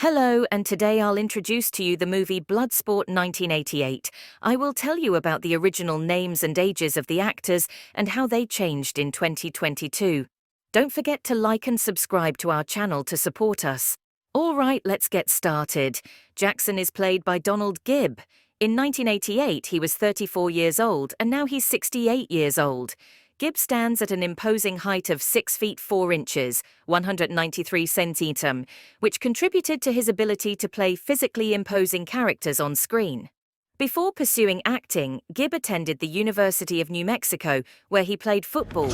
Hello, and today I'll introduce to you the movie Bloodsport 1988. I will tell you about the original names and ages of the actors and how they changed in 2022. Don't forget to like and subscribe to our channel to support us. All right, let's get started. Jackson is played by Donald Gibb. In 1988, he was 34 years old, and now he's 68 years old. Gibb stands at an imposing height of 6 feet 4 inches, 193 centimeters, which contributed to his ability to play physically imposing characters on screen. Before pursuing acting, Gibb attended the University of New Mexico, where he played football.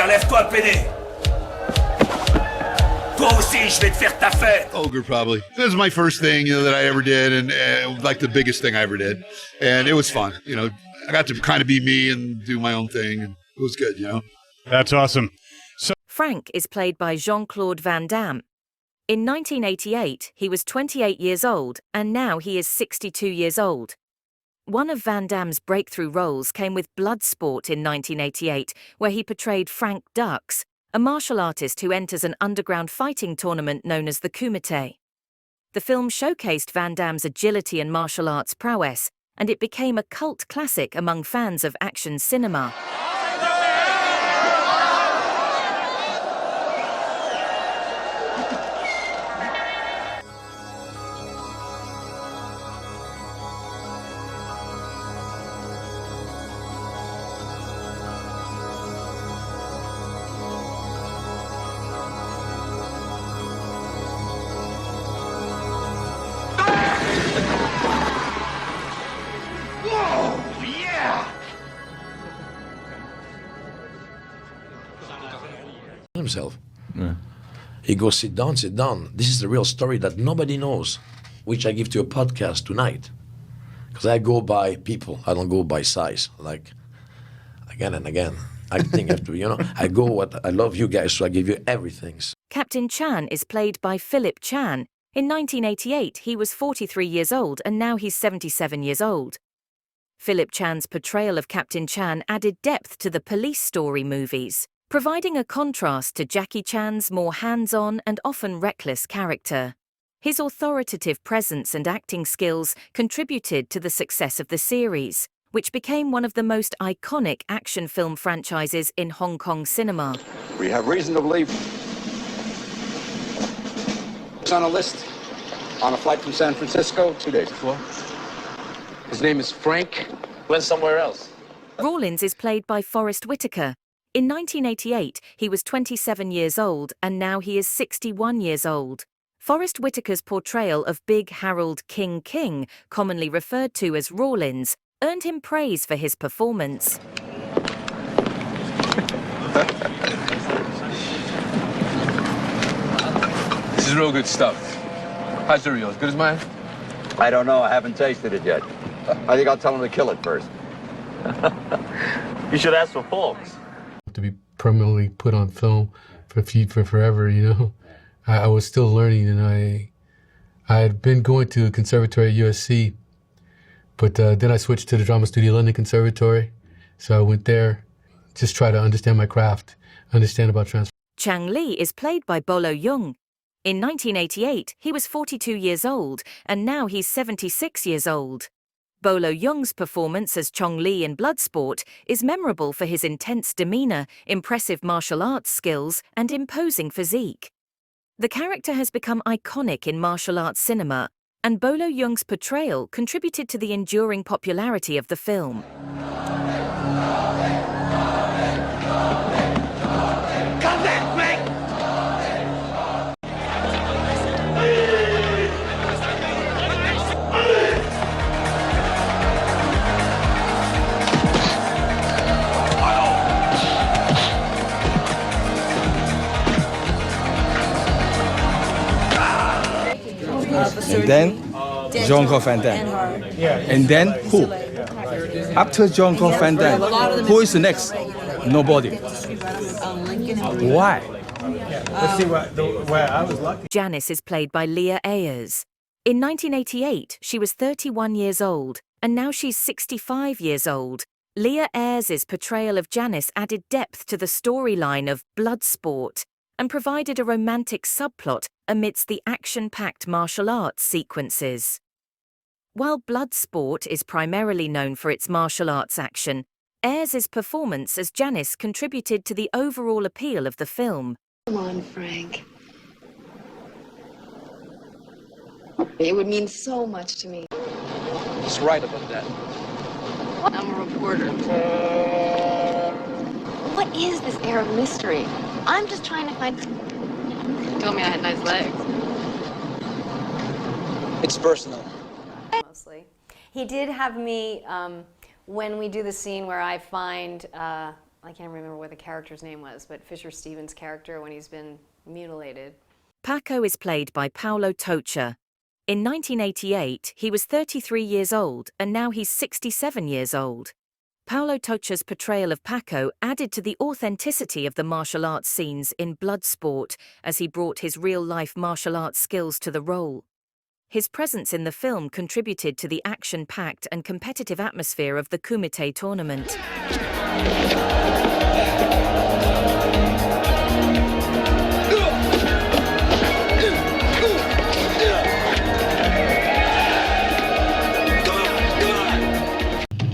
Lève-toi, pédé! Toi aussi, je vais te faire ta fête! Ogre, probably. This was my first thing, that I ever did, and like the biggest thing I ever did. And it was fun, I got to kind of be me and do my own thing, and it was good, That's awesome. Frank is played by Jean-Claude Van Damme. In 1988, he was 28 years old, and now he is 62 years old. One of Van Damme's breakthrough roles came with Bloodsport in 1988, where he portrayed Frank Dux, a martial artist who enters an underground fighting tournament known as the Kumite. The film showcased Van Damme's agility and martial arts prowess, and it became a cult classic among fans of action cinema. Himself. Yeah. He goes, sit down, sit down. This is the real story that nobody knows, which I give to a podcast tonight. Because I go by people, I don't go by size. Like, again and again. I think I have to, I go what I love you guys, so I give you everything. Captain Chan is played by Philip Chan. In 1988, he was 43 years old, and now he's 77 years old. Philip Chan's portrayal of Captain Chan added depth to the police story movies, providing a contrast to Jackie Chan's more hands-on and often reckless character. His authoritative presence and acting skills contributed to the success of the series, which became one of the most iconic action film franchises in Hong Kong cinema. We have reason to believe he's on a list on a flight from San Francisco 2 days before. His name is Frank. Went somewhere else. Rawlins is played by Forrest Whitaker. In 1988, he was 27 years old, and now he is 61 years old. Forrest Whitaker's portrayal of Big Harold King King, commonly referred to as Rawlins, earned him praise for his performance. This is real good stuff. How's the real? As good as mine? I don't know. I haven't tasted it yet. I think I'll tell him to kill it first. You should ask for folks. To be permanently put on film for forever, I was still learning, and I had been going to a conservatory at USC, but then I switched to the Drama Studio London Conservatory, so I went there, just try to understand my craft, understand about transfer. Chang Lee is played by Bolo Yeung. In 1988, he was 42 years old, and now he's 76 years old. Bolo Yeung's performance as Chong Lee in Bloodsport is memorable for his intense demeanor, impressive martial arts skills, and imposing physique. The character has become iconic in martial arts cinema, and Bolo Yeung's portrayal contributed to the enduring popularity of the film. And then Jean-Claude Van Damme. And then who? After Jean-Claude Van Damme, who is the next? Nobody. Why? Let's see where I was lucky. Janice is played by Leah Ayres. In 1988, she was 31 years old, and now she's 65 years old. Leah Ayres' portrayal of Janice added depth to the storyline of Bloodsport and provided a romantic subplot amidst the action-packed martial arts sequences. While Bloodsport is primarily known for its martial arts action, Ayres' performance as Janice contributed to the overall appeal of the film. Come on, Frank. It would mean so much to me. Just write about that. I'm a reporter. What is this air of mystery? I'm just trying to find... You told me I had nice legs. It's personal. Mostly. He did have me, when we do the scene where I find, I can't remember what the character's name was, but Fisher Stevens' character when he's been mutilated. Paco is played by Paulo Tocha. In 1988, he was 33 years old, and now he's 67 years old. Paulo Tocha's portrayal of Paco added to the authenticity of the martial arts scenes in Bloodsport as he brought his real-life martial arts skills to the role. His presence in the film contributed to the action-packed and competitive atmosphere of the Kumite tournament.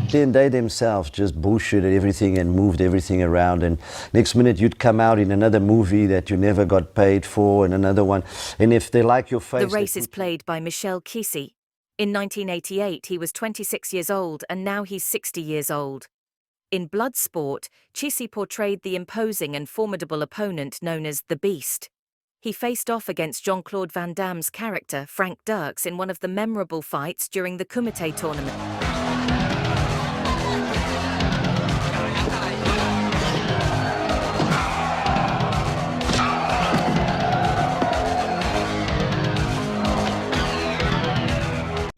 Then they themselves just bullshitted everything and moved everything around, and next minute you'd come out in another movie that you never got paid for and another one, and if they like your face... The race is played by Michel Kisi. In 1988 he was 26 years old and now he's 60 years old. In Bloodsport, Kisi portrayed the imposing and formidable opponent known as the Beast. He faced off against Jean-Claude Van Damme's character Frank Dux in one of the memorable fights during the Kumite tournament.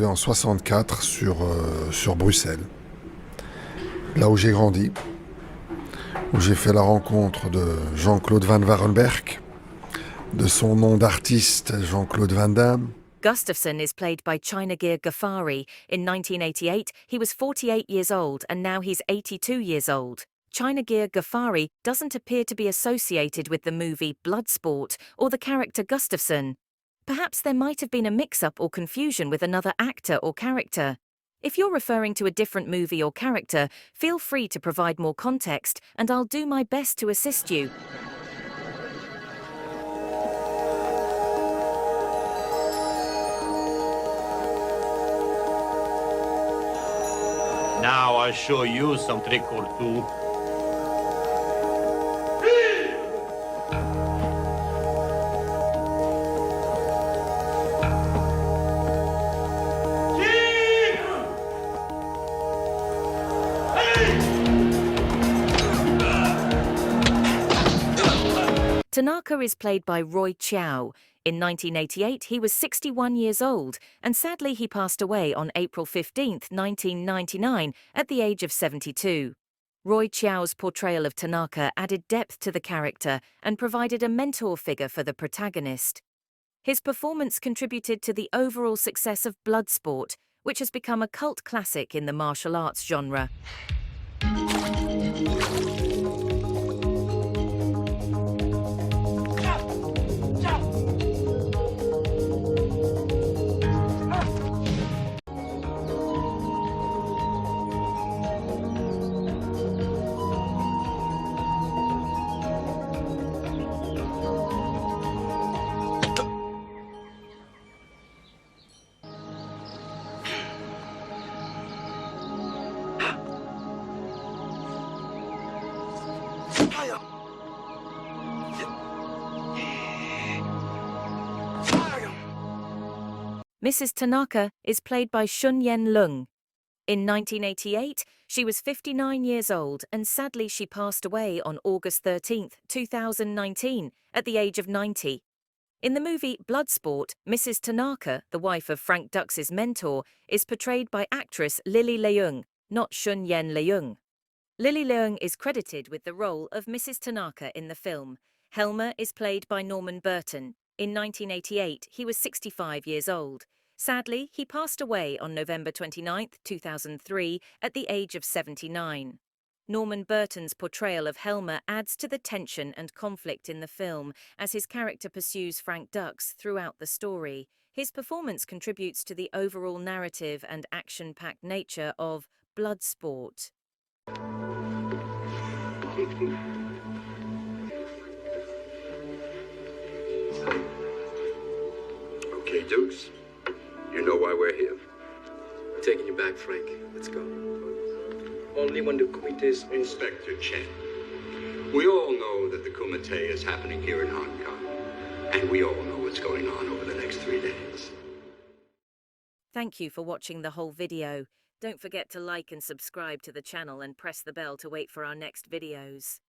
En 64 sur Bruxelles, là où j'ai grandi, où j'ai fait la rencontre de Jean-Claude Van Varenberg, de son nom d'artiste Jean-Claude Van Damme. Gustafsson is played by Chinagir Ghaffari. In 1988, he was 48 years old and now he's 82 years old. Chinagir Ghaffari doesn't appear to be associated with the movie Bloodsport or the character Gustafsson. Perhaps there might have been a mix-up or confusion with another actor or character. If you're referring to a different movie or character, feel free to provide more context, and I'll do my best to assist you. Now I'll show you some trick or two. Tanaka is played by Roy Chiao. In 1988, he was 61 years old, and sadly he passed away on April 15, 1999, at the age of 72. Roy Chiao's portrayal of Tanaka added depth to the character and provided a mentor figure for the protagonist. His performance contributed to the overall success of Bloodsport, which has become a cult classic in the martial arts genre. Mrs. Tanaka is played by Shun Yen Lung. In 1988, she was 59 years old and sadly she passed away on August 13, 2019, at the age of 90. In the movie Bloodsport, Mrs. Tanaka, the wife of Frank Dux's mentor, is portrayed by actress Lily Leung, not Shun Yen Leung. Lily Leung is credited with the role of Mrs. Tanaka in the film. Helmer is played by Norman Burton. In 1988, he was 65 years old. Sadly, he passed away on November 29, 2003, at the age of 79. Norman Burton's portrayal of Helmer adds to the tension and conflict in the film as his character pursues Frank Dux throughout the story. His performance contributes to the overall narrative and action-packed nature of Bloodsport. Okay, Dukes. You know why we're here. I'm taking you back, Frank. Let's go. Only when the Kumite's Inspector Chen. We all know that the Kumite is happening here in Hong Kong. And we all know what's going on over the next 3 days. Thank you for watching the whole video. Don't forget to like and subscribe to the channel and press the bell to wait for our next videos.